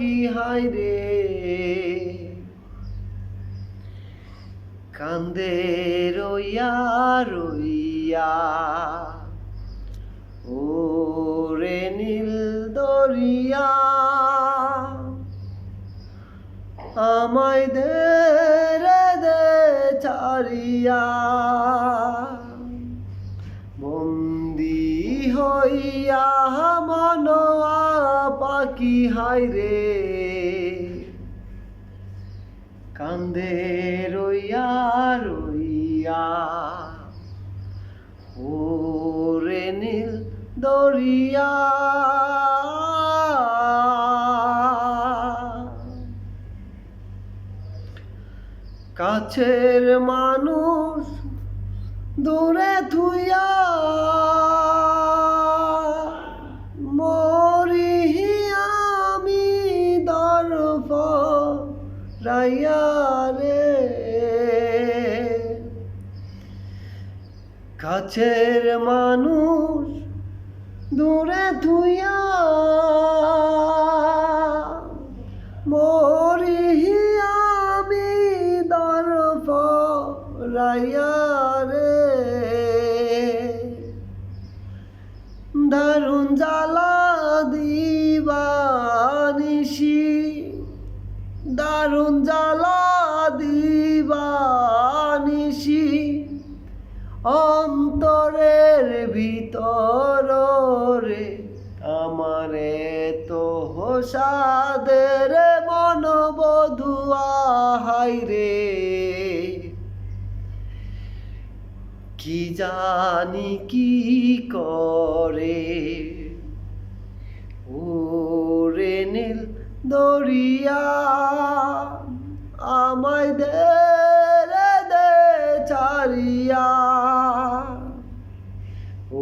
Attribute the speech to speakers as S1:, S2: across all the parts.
S1: পাখি হায় রে, কান্দে রইয়া রইয়া ওরে নীল দরিয়া, আমায় দে রে দে ছাড়িয়া, বন্দি হইয়া মনোয়া পাখি হায় রে, কান্দে রইয়া রইয়া ওরে নীল দরিয়া। কাছের মানুষ দূরে থুইয়া মরি আমি দরফ রাইয়া রে, কাছের মানুষ দূরে থুইয়া মরি আমি দরফ রাইয়া রে, দারুণ জ্বালা দিবানিশি, দারুণ জ্বালা দিবানিশি, অন্তরের ভিতর রে আমারে তো হোসাদের মন বধুয়া হায় রে, কি জানি কি করে ওরে নীল দরিয়া, আমায় দে রে দে ছাড়িয়া,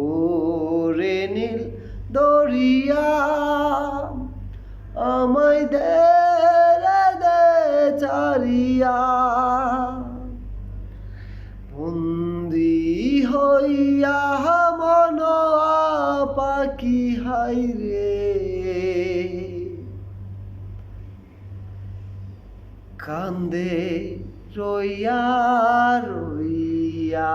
S1: ওরে নীল দরিয়া, আমায় দে রে দে ছাড়িয়া, বন্দি হইয়া মনোয়া পাখি হায় রে, কান্দে রইয়া রইয়া।